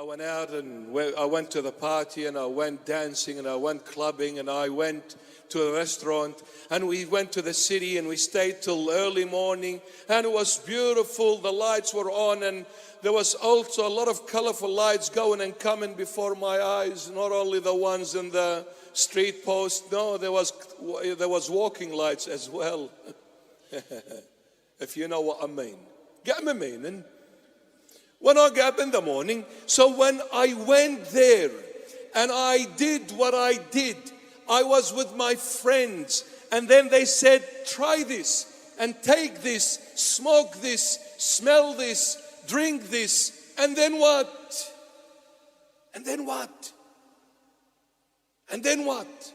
went out and I went to the party and I went dancing and I went clubbing and I went to a restaurant and we went to the city and we stayed till early morning and it was beautiful. The lights were on and there was also a lot of colorful lights going and coming before my eyes. Not only the ones in the street post, no, there was walking lights as well. If you know what I mean. Get me meaning? When I got up in the morning, so when I went there and I did what I did, I was with my friends and then they said, try this and take this, smoke this, smell this, drink this, and then what? And then what? And then what?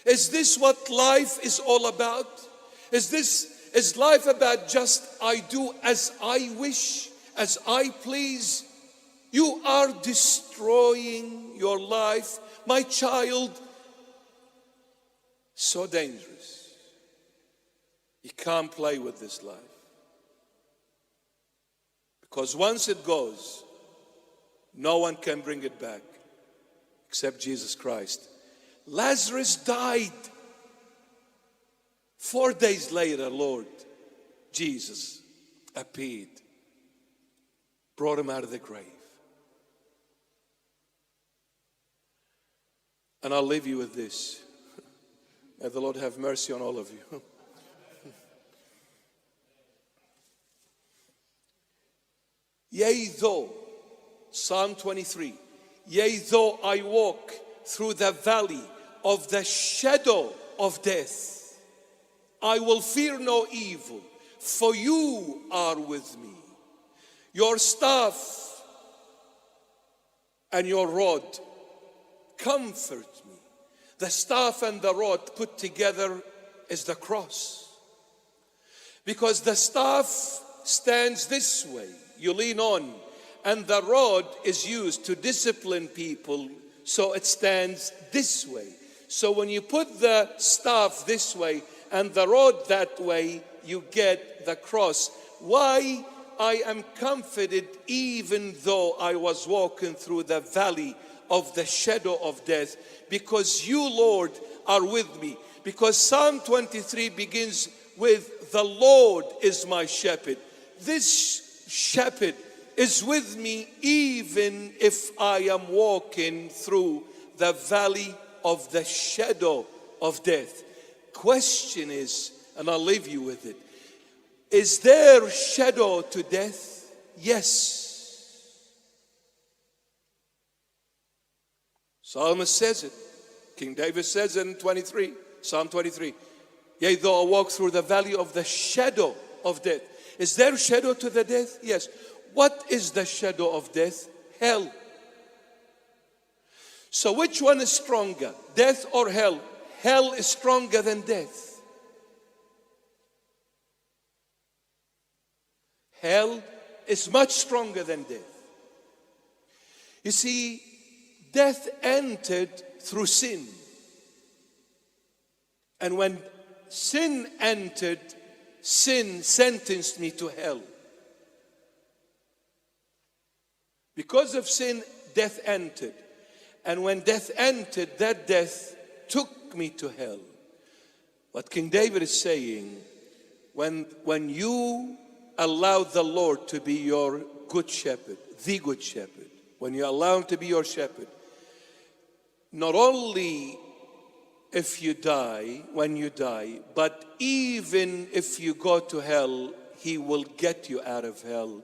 Is this what life is all about? Is life about just I do as I wish? As I please? You are destroying your life, my child. So dangerous. You can't play with this life. Because once it goes, no one can bring it back except Jesus Christ. Lazarus died. 4 days later, Lord Jesus appeared. Brought him out of the grave. And I'll leave you with this. May the Lord have mercy on all of you. Yea, though, Psalm 23, yea, though I walk through the valley of the shadow of death, I will fear no evil, for you are with me. Your staff and your rod comfort me. The staff and the rod put together is the cross. Because the staff stands this way, you lean on, and the rod is used to discipline people, so it stands this way. So when you put the staff this way and the rod that way, you get the cross. Why? I am comforted even though I was walking through the valley of the shadow of death, because you, Lord, are with me. Because Psalm 23 begins with, the Lord is my shepherd. This shepherd is with me even if I am walking through the valley of the shadow of death. Question is, and I'll leave you with it, is there shadow to death? Yes. Psalmist says it. King David says it in 23, Psalm 23. Yea, though I walk through the valley of the shadow of death. Is there shadow to the death? Yes. What is the shadow of death? Hell. So which one is stronger, death or hell? Hell is stronger than death. Hell is much stronger than death. You see, death entered through sin. And when sin entered, sin sentenced me to hell. Because of sin, death entered. And when death entered, that death took me to hell. What King David is saying, when you allow the Lord to be your good shepherd, the good shepherd, when you allow him to be your shepherd, not only if you die, when you die, but even if you go to hell, he will get you out of hell.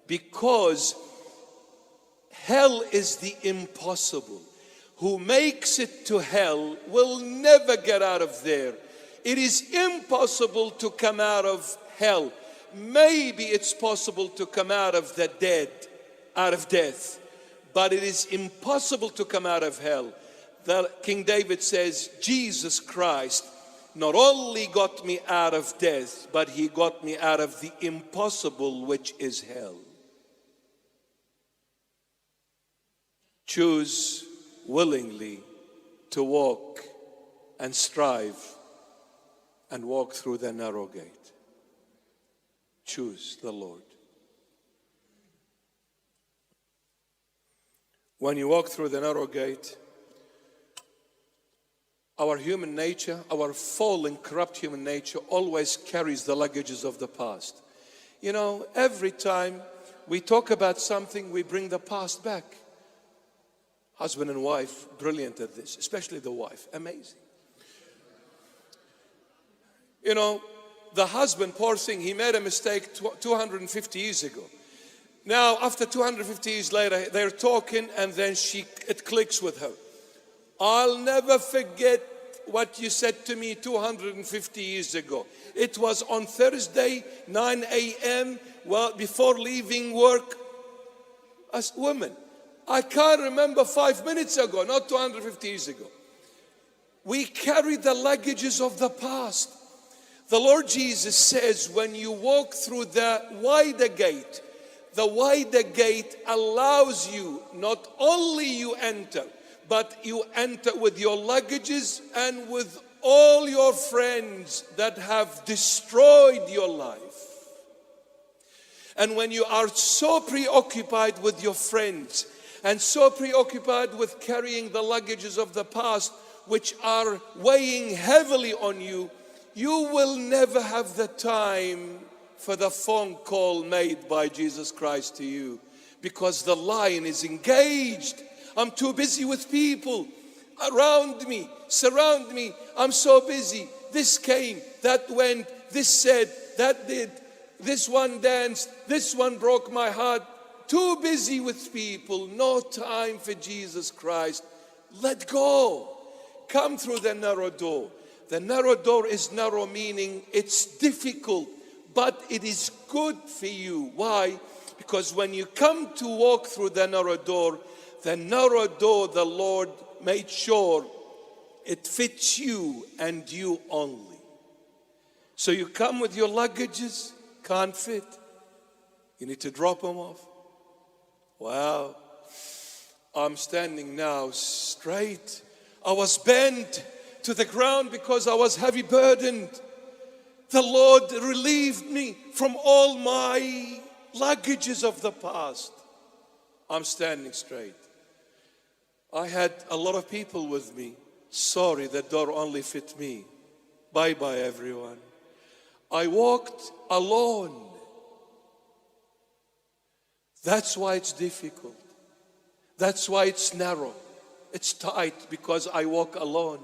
Because hell is the impossible. Who makes it to hell will never get out of there. It is impossible to come out of hell. Maybe it's possible to come out of the dead, out of death, but it is impossible to come out of hell. King David says, Jesus Christ not only got me out of death, but he got me out of the impossible, which is hell. Choose willingly to walk and strive and walk through the narrow gate. Choose the Lord. When you walk through the narrow gate, our human nature, our fallen, corrupt human nature always carries the luggages of the past. You know, every time we talk about something, we bring the past back. Husband and wife, brilliant at this, especially the wife, amazing. You know, the husband, poor thing, he made a mistake 250 years ago. Now, after 250 years later, they're talking and then it clicks with her. I'll never forget what you said to me 250 years ago. It was on Thursday, 9 a.m., well, before leaving work. As women, I can't remember 5 minutes ago, not 250 years ago. We carry the luggages of the past. The Lord Jesus says, when you walk through the wider gate allows you, not only you enter, but you enter with your luggages and with all your friends that have destroyed your life. And when you are so preoccupied with your friends and so preoccupied with carrying the luggages of the past, which are weighing heavily on you, you will never have the time for the phone call made by Jesus Christ to you, because the lion is engaged. I'm too busy with people around me, surround me. I'm so busy. This came, that went, this said, that did, this one danced, this one broke my heart. Too busy with people, no time for Jesus Christ. Let go. Come through the narrow door. The narrow door is narrow, meaning it's difficult, but it is good for you. Why? Because when you come to walk through the narrow door, the Lord made sure it fits you and you only. So you come with your luggages, can't fit. You need to drop them off. Wow. I'm standing now straight. I was bent to the ground because I was heavy burdened. The Lord relieved me from all my luggages of the past. I'm standing straight. I had a lot of people with me. Sorry, the door only fit me. Bye-bye, everyone. I walked alone. That's why it's difficult. That's why it's narrow. It's tight, because I walk alone.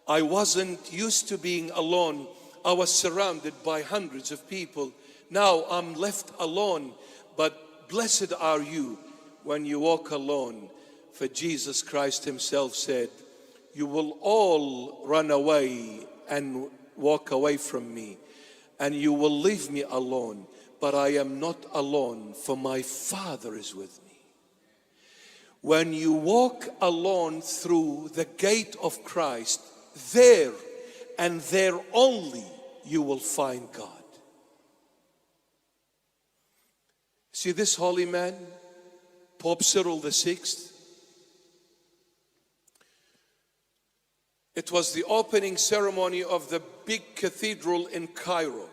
I wasn't used to being alone. I was surrounded by hundreds of people. Now I'm left alone. But blessed are you when you walk alone. For Jesus Christ himself said, you will all run away and walk away from me, and you will leave me alone. But I am not alone, for my Father is with me. When you walk alone through the gate of Christ, there and there only you will find God. See this holy man, Pope Cyril VI? It was the opening ceremony of the big cathedral in Cairo.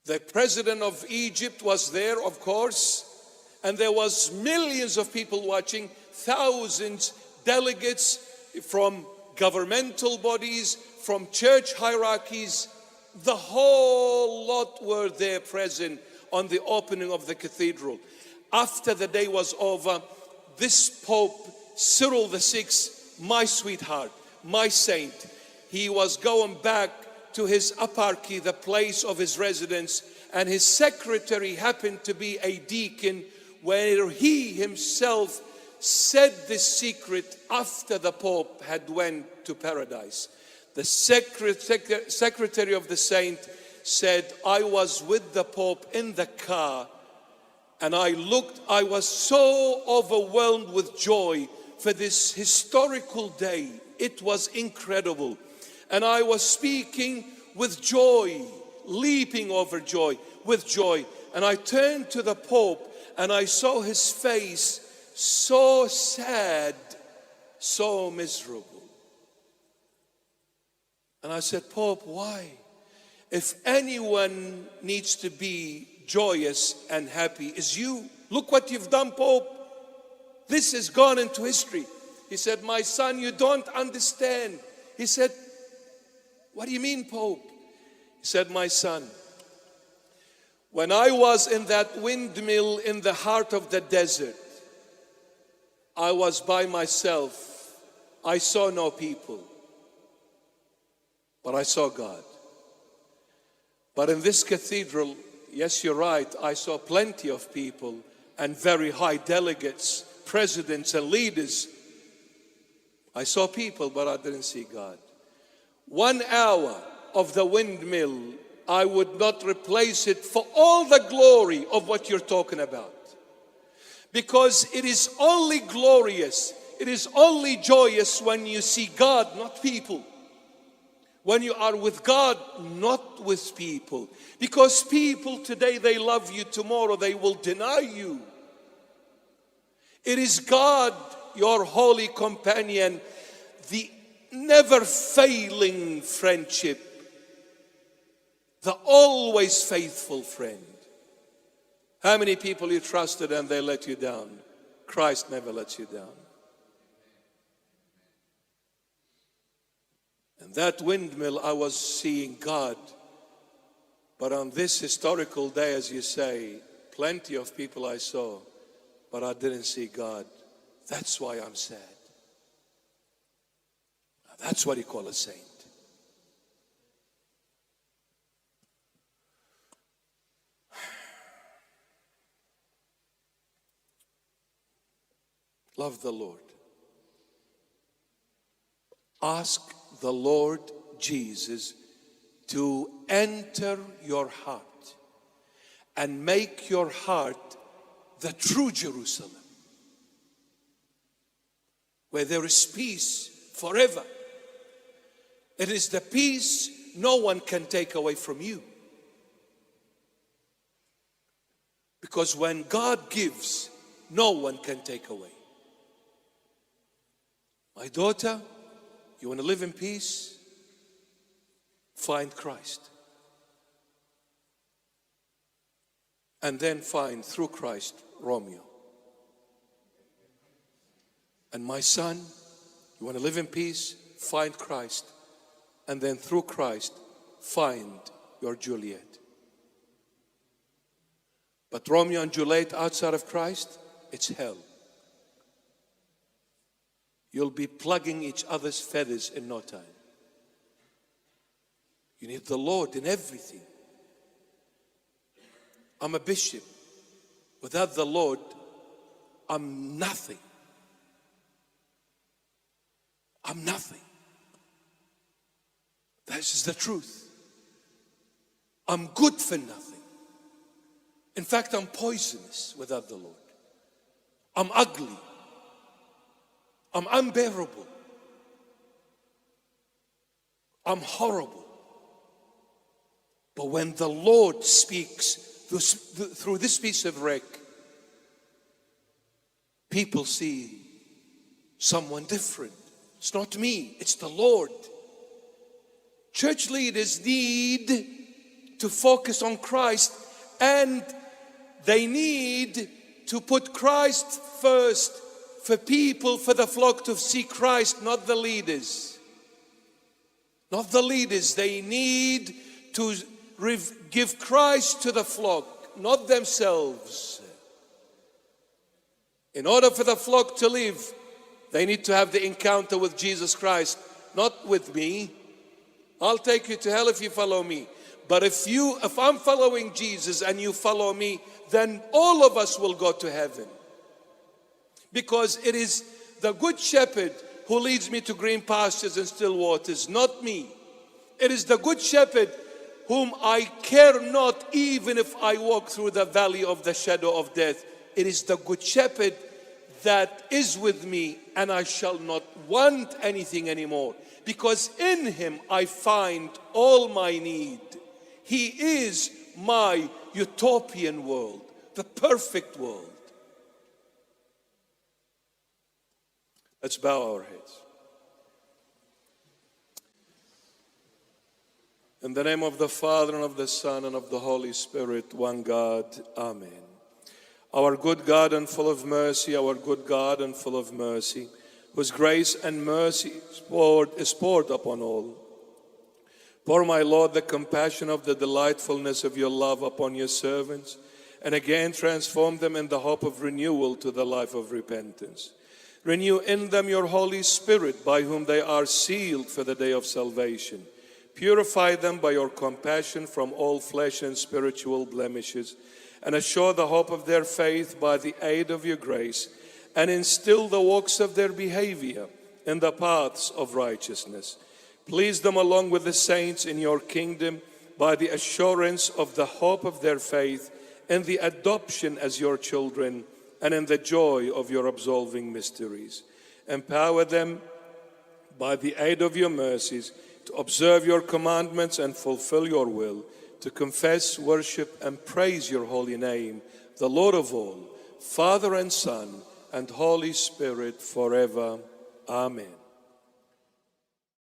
The president of Egypt was there, of course, and there was millions of people watching, thousands, delegates from governmental bodies, from church hierarchies. The whole lot were there present on the opening of the cathedral. After the day was over, this Pope Cyril VI, my sweetheart, my saint, he was going back to his eparchy, the place of his residence, and his secretary happened to be a deacon, where he himself said this secret after the Pope had went to paradise. The secretary of the saint said, I was with the Pope in the car, and I was so overwhelmed with joy for this historical day. It was incredible. And I was speaking with joy, leaping over joy, with joy. And I turned to the Pope and I saw his face so sad, so miserable. And I said, Pope, why? If anyone needs to be joyous and happy is you. Look what you've done, Pope. This has gone into history. He said, my son, you don't understand. He said, what do you mean, Pope? He said, my son, when I was in that windmill in the heart of the desert, I was by myself. I saw no people, but I saw God. But in this cathedral, yes, you're right, I saw plenty of people and very high delegates, presidents and leaders. I saw people, but I didn't see God. 1 hour of the windmill, I would not replace it for all the glory of what you're talking about. Because it is only glorious, it is only joyous when you see God, not people. When you are with God, not with people. Because people today, they love you, tomorrow they will deny you. It is God, your holy companion, the never failing friendship, the always faithful friend. How many people you trusted and they let you down? Christ never lets you down. And that windmill, I was seeing God. But on this historical day, as you say, plenty of people I saw, but I didn't see God. That's why I'm sad. That's what you call a saint. Love the Lord. Ask the Lord Jesus to enter your heart and make your heart the true Jerusalem, where there is peace forever. It is the peace no one can take away from you. Because when God gives, no one can take away. My daughter, you want to live in peace? Find Christ. And then find through Christ Romeo. And my son, you want to live in peace? Find Christ. And then through Christ, find your Juliet. But Romeo and Juliet outside of Christ, it's hell. You'll be plugging each other's feathers in no time. You need the Lord in everything. I'm a bishop. Without the Lord, I'm nothing. I'm nothing. This is the truth. I'm good for nothing. In fact, I'm poisonous without the Lord. I'm ugly. I'm unbearable. I'm horrible. But when the Lord speaks through this piece of wreck, people see someone different. It's not me, it's the Lord. Church leaders need to focus on Christ, and they need to put Christ first for people, for the flock to see Christ, not the leaders. Not the leaders. They need to give Christ to the flock, not themselves. In order for the flock to live, they need to have the encounter with Jesus Christ, not with me. I'll take you to hell if you follow me. But if I'm following Jesus and you follow me, then all of us will go to heaven. Because it is the good shepherd who leads me to green pastures and still waters, not me. It is the good shepherd whom I care not even if I walk through the valley of the shadow of death. It is the good shepherd that is with me, and I shall not want anything anymore. Because in him I find all my need. He is my utopian world, the perfect world. Let's bow our heads. In the name of the Father, and of the Son, and of the Holy Spirit, one God. Amen. Our good God and full of mercy, our good God and full of mercy, whose grace and mercy is poured upon all. Pour, my Lord, the compassion of the delightfulness of your love upon your servants, and again transform them in the hope of renewal to the life of repentance. Renew in them your Holy Spirit, by whom they are sealed for the day of salvation. Purify them by your compassion from all flesh and spiritual blemishes, and assure the hope of their faith by the aid of your grace, and instill the works of their behavior in the paths of righteousness. Please them along with the saints in your kingdom by the assurance of the hope of their faith, in the adoption as your children, and in the joy of your absolving mysteries. Empower them by the aid of your mercies to observe your commandments and fulfill your will, to confess, worship, and praise your holy name, the Lord of all, Father and Son, and Holy Spirit, forever. Amen.